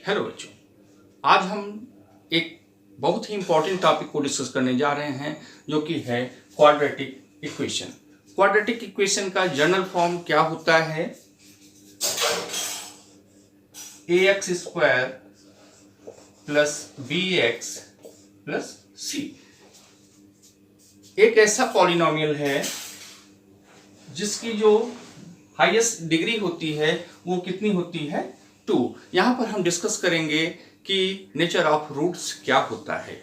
Hello बच्चों, आज हम एक बहुत ही इंपॉर्टेंट टॉपिक को डिस्कस करने जा रहे हैं जो कि है क्वाड्रेटिक इक्वेशन। क्वाड्रेटिक इक्वेशन का जनरल फॉर्म क्या होता है? ax square plus bx plus c। एक ऐसा पॉलिनोमियल है जिसकी जो हाईएस्ट डिग्री होती है वो कितनी होती है? 2। यहां पर हम डिस्कस करेंगे कि नेचर ऑफ रूट्स क्या होता है।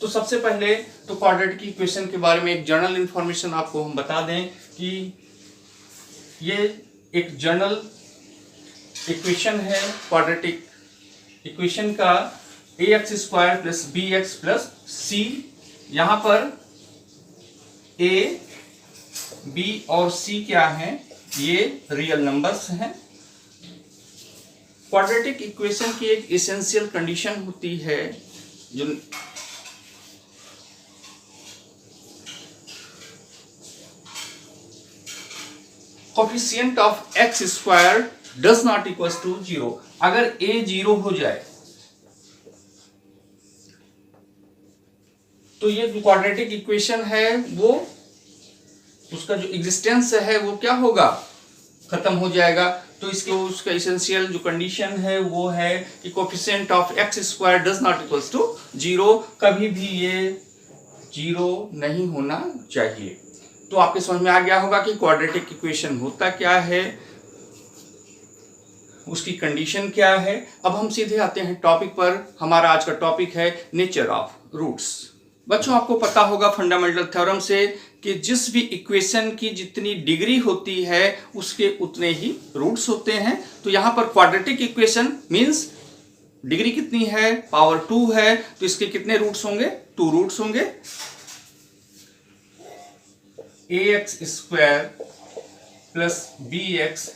तो सबसे पहले तो क्वाड्रेटिक इक्वेशन के बारे में एक जनरल इंफॉर्मेशन आपको हम बता दें कि ये एक जनरल इक्वेशन है क्वाड्रेटिक इक्वेशन का ax square plus bx plus c। यहां पर a, b और c क्या है? ये रियल नंबर्स हैं। क्वाड्रेटिक इक्वेशन की एक एसेंशियल कंडीशन होती है जो coefficient of x square does not equals to 0। अगर a 0 हो जाए तो ये जो क्वाड्रेटिक इक्वेशन है वो उसका जो एग्जिस्टेंस है वो क्या होगा? खत्म हो जाएगा। तो इसके उसका एसेंशियल जो कंडीशन है वो है कि coefficient of x square does not equals to 0। कभी भी ये 0 नहीं होना चाहिए। तो आपके समझ में आ गया होगा कि क्वाड्रेटिक इक्वेशन होता क्या है, उसकी कंडीशन क्या है। अब हम सीधे आते हैं टॉपिक पर। हमारा आज का टॉपिक है नेचर ऑफ रूट्स। बच्चों, आपको पता होगा फंडामेंटल थ्योरम से कि जिस भी इक्वेशन की जितनी डिग्री होती है उसके उतने ही रूट्स होते हैं। तो यहां पर क्वाड्रेटिक इक्वेशन मींस डिग्री कितनी है? पावर 2 है। तो इसके कितने रूट्स होंगे? 2 रूट्स होंगे। ax square plus bx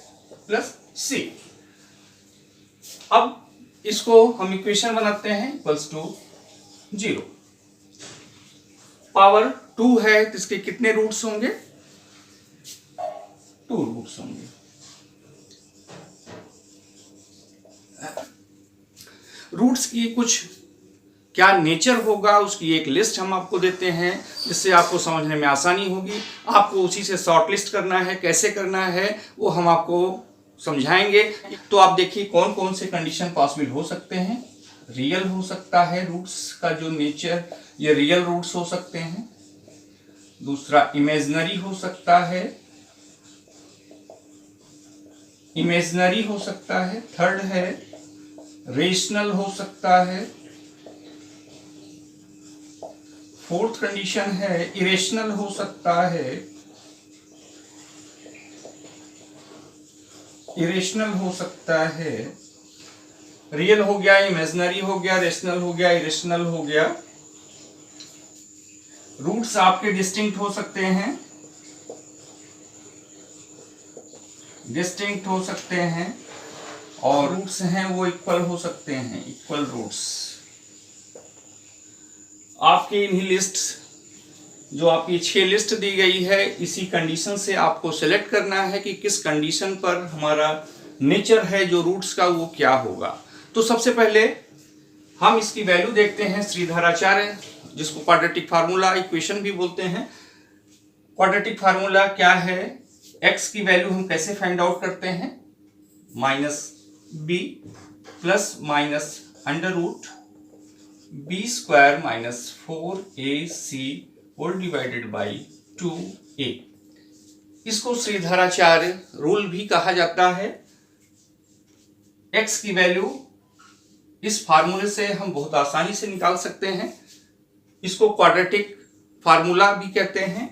plus c। अब इसको हम इक्वेशन बनाते हैं इक्वल्स टू 0। पावर 2 है तो इसके कितने रूट्स होंगे? 2 रूट्स होंगे। रूट्स की कुछ क्या नेचर होगा उसकी एक लिस्ट हम आपको देते हैं जिससे आपको समझने में आसानी होगी। आपको उसी से शॉर्ट लिस्ट करना है। कैसे करना है वो हम आपको समझाएंगे। तो आप देखिए कौन कौन से कंडीशन पॉसिबल हो सकते हैं। रियल हो सकता है रूट्स का जो नेचर, ये रियल रूट्स हो सकते हैं। दूसरा इमेजिनरी हो सकता है, इमेजिनरी हो सकता है। थर्ड है रेशनल हो सकता है। फोर्थ कंडीशन है इरेशनल हो सकता है, इरेशनल हो सकता है। रियल हो गया, इमेजिनरी हो गया, रेशनल हो गया, इरेशनल हो गया। रूट्स आपके डिस्टिंक्ट हो सकते हैं, डिस्टिंक्ट हो सकते हैं। और रूट्स हैं वो इक्वल हो सकते हैं, इक्वल रूट्स। आपकी इन्हीं लिस्ट जो आपकी 6 लिस्ट दी गई है इसी कंडीशन से आपको सेलेक्ट करना है कि किस कंडीशन पर हमारा नेचर है जो रूट्स का वो क्या होगा। तो सबसे पहले हम इसकी वैल्यू देखते हैं। श्रीधराचार्य, जिसको क्वाड्रेटिक फार्मूला इक्वेशन भी बोलते हैं। क्वाड्रेटिक फार्मूला क्या है? x की वैल्यू हम कैसे फाइंड आउट करते हैं? -b plus minus under root b square minus 4ac whole divided by 2a। इसको श्रीधराचार्य रूल भी कहा जाता है। x की वैल्यू इस फार्मूले से हम बहुत आसानी से निकाल सकते हैं। इसको क्वाड्रेटिक फार्मूला भी कहते हैं।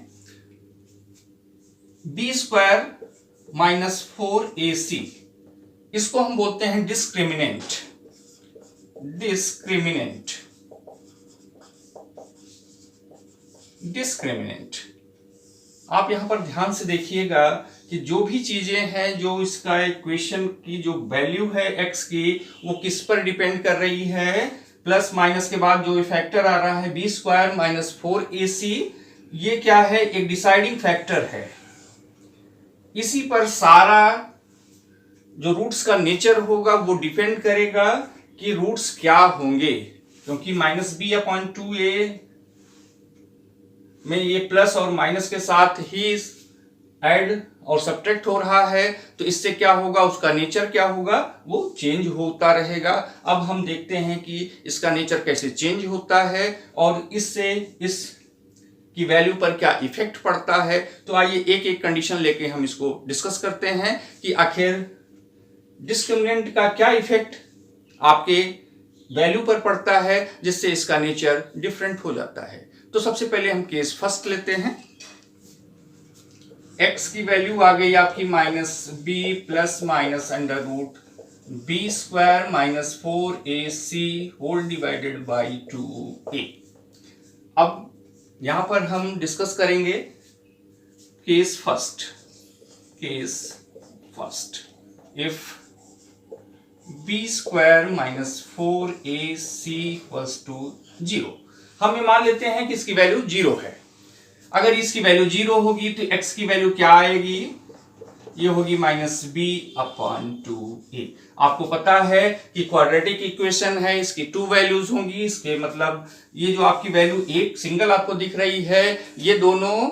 b स्क्वायर माइनस 4ac, इसको हम बोलते हैं डिस्क्रिमिनेंट। Discriminant, discriminant. आप यहां पर ध्यान से देखिएगा कि जो भी चीजें हैं जो इसका इक्वेशन की जो वैल्यू है x की वो किस पर डिपेंड कर रही है? प्लस माइनस के बाद जो फैक्टर आ रहा है b स्क्वायर माइनस 4ac, ये क्या है? एक डिसाइडिंग फैक्टर है। इसी पर सारा जो रूट्स का नेचर होगा वो डिपेंड करेगा कि रूट्स क्या होंगे, क्योंकि -b/2a में ये प्लस और माइनस के साथ ही ऐड और सब्ट्रैक्ट हो रहा है, तो इससे क्या होगा, उसका नेचर क्या होगा, वो चेंज होता रहेगा। अब हम देखते हैं कि इसका नेचर कैसे चेंज होता है और इससे इस की वैल्यू पर क्या इफेक्ट पड़ता है। तो आइए एक एक कंडीशन लेके हम इसको डिस्कस करते हैं कि आखिर डिस्क्रिमिनेंट का क्या इफेक्ट आपके वैल्यू पर पड़ता है जिससे इसका नेचर डिफरेंट हो जाता है। तो सबसे पहले हम केस फर्स्ट लेते हैं। x की वैल्यू आ गई आपकी -b plus minus under root b square -4ac whole divided by 2a। अब यहां पर हम डिस्कस करेंगे case first. If b square -4ac equals to 0, हम ये मान लेते हैं कि इसकी वैल्यू 0 है। अगर इसकी वैल्यू 0 होगी तो x की वैल्यू क्या आएगी, ये होगी -b/2a। आपको पता है कि क्वाड्रेटिक इक्वेशन है, इसकी 2 वैल्यूज होंगी। इसके मतलब ये जो आपकी वैल्यू एक सिंगल आपको दिख रही है, ये दोनों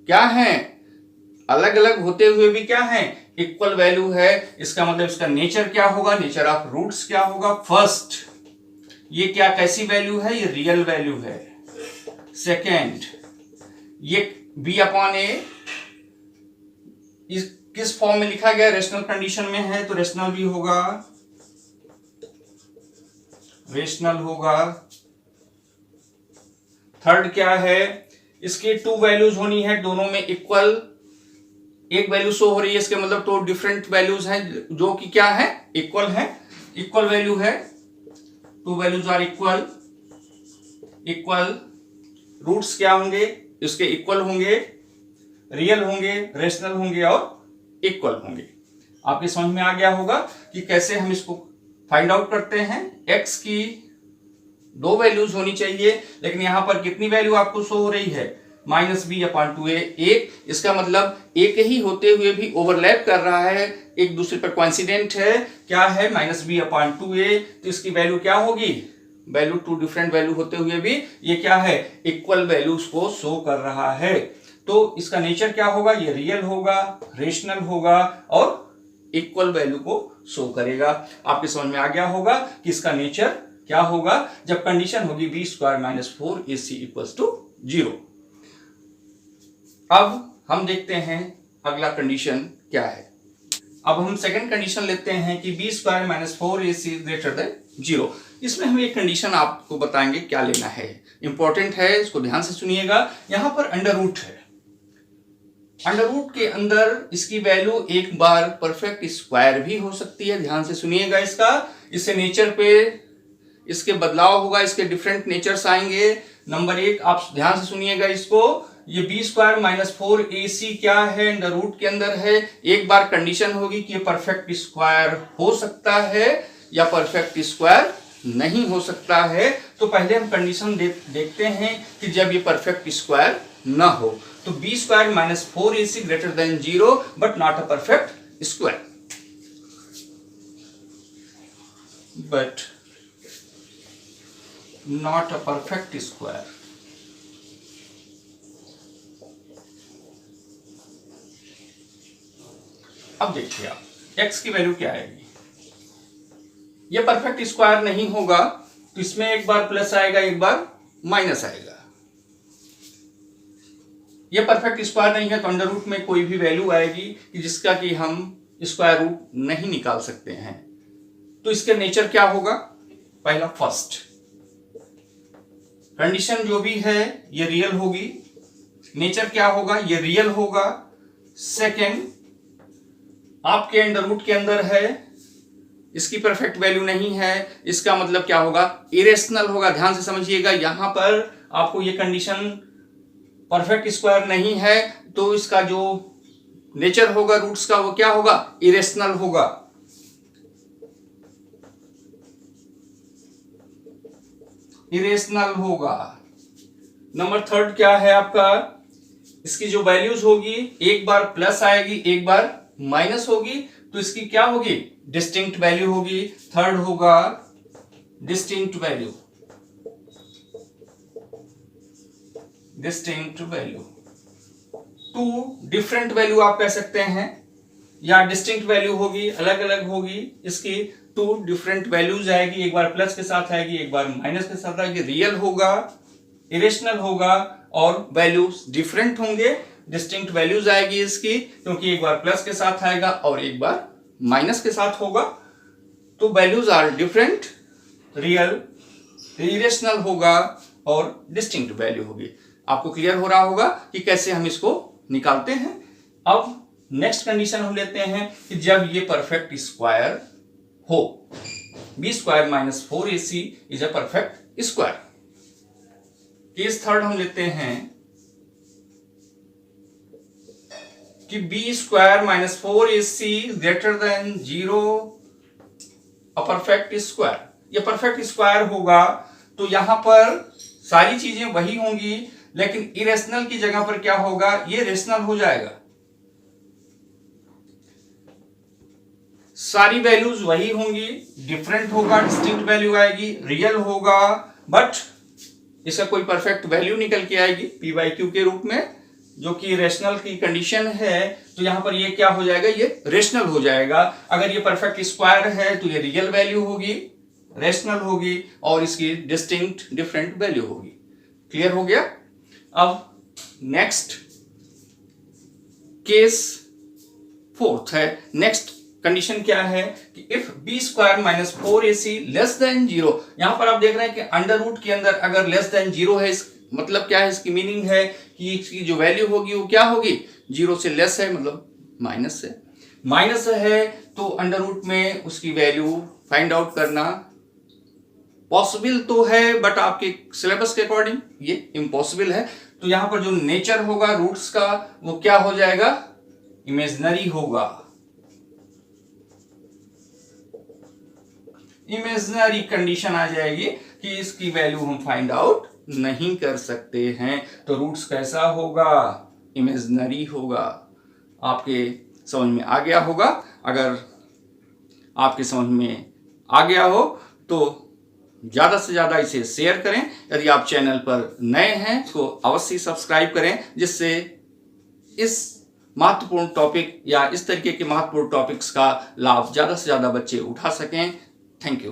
क्या हैं, अलग अलग होते हुए भी क्या हैं, इक्वल वैल्यू है। इसका मतलब इसका नेचर क्या होगा, नेचर ऑफ रूट्स क्या होगा। फर्स्ट, ये क्या कैसी वैल्यू है, ये रियल वैल्यू है। सेकेंड, ये b/a इस किस फॉर्म में लिखा गया, रेशनल कंडीशन में है तो रेशनल भी होगा, रेशनल होगा। थर्ड क्या है, इसकी 2 वैल्यूज होनी है, दोनों में इक्वल एक वैल्यू शो हो रही है, इसके मतलब तो डिफरेंट वैल्यूज हैं जो कि क्या है, इक्वल है, इक्वल वैल्यू है। 2 वैल्यूज आर इक्वल। रूट्स क्या होंगे, इसके इक्वल होंगे, रियल होंगे, रेशनल होंगे और इक्वल होंगे। आपके समझ में आ गया होगा कि कैसे हम इसको फाइंड आउट करते हैं। x की 2 वैल्यूज होनी चाहिए, लेकिन यहां पर कितनी वैल्यू आपको शो हो रही है, -b/2a। एक, इसका मतलब एक ही होते हुए भी ओवरलैप कर रहा है, एक दूसरे पर कोइंसिडेंट है। क्या है, -b/2a, तो इसकी वैल्यू क्या होगी, वैल्यू 2 डिफरेंट वैल्यू होते हुए भी ये क्या है, इक्वल वैल्यूज को शो कर रहा है। तो इसका नेचर क्या होगा, ये रियल होगा, रेशनल होगा और इक्वल वैल्यू को शो करेगा। आपके समझ में आ गया होगा कि इसका नेचर क्या होगा जब कंडीशन होगी b square -4ac equals to 0। अब हम देखते हैं अगला कंडीशन क्या है। अब हम सेकंड कंडीशन लेते हैं कि b square -4ac greater than 0। इसमें हम एक कंडीशन आपको बताएंगे क्या लेना है, इंपॉर्टेंट है, इसको ध्यान से सुनिएगा। यहां पर अंडर रूट है, अंडर रूट के अंदर इसकी वैल्यू एक बार परफेक्ट स्क्वायर भी हो सकती है। ध्यान से सुनिएगा इसका, इससे नेचर पे इसके बदलाव होगा, इसके डिफरेंट नेचर्स आएंगे। नंबर 1 आप ध्यान से सुनिएगा इसको, ये b स्क्वायर -4ac क्या है, अंडर रूट के अंदर है। एक बार कंडीशन होगी कि ये परफेक्ट स्क्वायर हो सकता है या परफेक्ट स्क्वायर नहीं हो सकता है। तो पहले हम कंडीशन देखते हैं कि जब ये परफेक्ट स्क्वायर ना हो, तो b square -4ac greater than 0 but not a perfect square, but not a perfect square. अब देखिए आप, x की वैल्यू क्या आएगी, ये परफेक्ट स्क्वायर नहीं होगा तो इसमें एक बार प्लस आएगा, एक बार माइनस आएगा। ये परफेक्ट स्क्वायर नहीं है तो अंडर रूट में कोई भी वैल्यू आएगी कि जिसका कि हम स्क्वायर रूट नहीं निकाल सकते हैं। तो इसके नेचर क्या होगा, पहला फर्स्ट कंडीशन जो भी है ये रियल होगी, नेचर क्या होगा, ये रियल होगा। सेकेंड, आपके अंडर रूट के अंदर है, इसकी परफेक्ट वैल्यू नहीं है, इसका मतलब क्या होगा, इरेशनल होगा। ध्यान से समझिएगा, यहां पर आपको ये कंडीशन परफेक्ट स्क्वायर नहीं है तो इसका जो नेचर होगा रूट्स का वो क्या होगा, इरेशनल होगा। इरेशनल होगा। नंबर 3 क्या है आपका, इसकी जो वैल्यूज होगी एक बार प्लस आएगी, एक बार माइनस होगी, तो इसकी क्या होगी, डिस्टिंक्ट वैल्यू होगी। थर्ड होगा distinct value, two different value आप कह सकते हैं, या डिस्टिंक्ट वैल्यू होगी, अलग अलग होगी, इसकी टू डिफरेंट वैल्यूज आएगी, एक बार प्लस के साथ आएगी, एक बार माइनस के साथ आएगी, रियल होगा, इरेशनल होगा और वैल्यूज डिफरेंट होंगे। डिस्टिंक्ट वैल्यूज आएगी इसकी, क्योंकि एक बार प्लस के साथ आएगा और एक बार माइनस के साथ होगा, तो values are different, real, irrational होगा और डिस्टिंक्ट वैल्यू होगी। आपको क्लियर हो रहा होगा कि कैसे हम इसको निकालते हैं। अब नेक्स्ट कंडीशन हम लेते हैं कि जब ये परफेक्ट स्क्वायर हो, B square minus 4ac is a perfect square. Case third हम लेते हैं कि B square minus 4ac greater than 0, a perfect square. ये परफेक्ट स्क्वायर होगा तो यहां पर सारी चीजें वही होंगी, लेकिन इरेशनल की जगह पर क्या होगा, ये रेशनल हो जाएगा। सारी वैल्यूज वही होंगी, डिफरेंट होगा, डिस्टिंक्ट वैल्यू आएगी, रियल होगा, बट इसका कोई परफेक्ट वैल्यू निकल के आएगी पी बाई क्यू के रूप में, जो कि रेशनल की कंडीशन है। तो यहां पर ये क्या हो जाएगा, ये रेशनल हो जाएगा। अगर ये परफेक्ट स्क्वायर है तो ये रियल वैल्यू होगी, रेशनल होगी, और इसकी डिस्टिंक्ट डिफरेंट वैल्यू होगी। क्लियर हो गया। अब नेक्स्ट केस फोर्थ है। नेक्स्ट कंडीशन क्या है कि if B square minus 4ac less than 0, यहां पर आप देख रहे हैं कि अंडर रूट के अंदर अगर लेस देन 0 है, मतलब क्या है, इसकी मीनिंग है कि इसकी जो वैल्यू होगी वो क्या होगी, 0 से लेस है, मतलब माइनस है। माइनस है तो अंडर रूट में उसकी वैल्यू फाइंड आउट करना पॉसिबल तो है, बट आपके सिलेबस के अकॉर्डिंग ये इम्पॉसिबल है। तो यहां पर जो नेचर होगा रूट्स का वो क्या हो जाएगा, इमेजिनरी होगा। इमेजिनरी कंडीशन आ जाएगी कि इसकी वैल्यू हम फाइंड आउट नहीं कर सकते हैं। तो रूट्स कैसा होगा, इमेजिनरी होगा। आपके समझ में आ गया होगा। अगर आपके समझ में आ गया हो तो ज़्यादा से ज़्यादा इसे शेयर करें। यदि आप चैनल पर नए हैं तो अवश्य सब्सक्राइब करें, जिससे इस महत्वपूर्ण टॉपिक या इस तरीके के महत्वपूर्ण टॉपिक्स का लाभ ज़्यादा से ज़्यादा बच्चे उठा सकें। Thank you.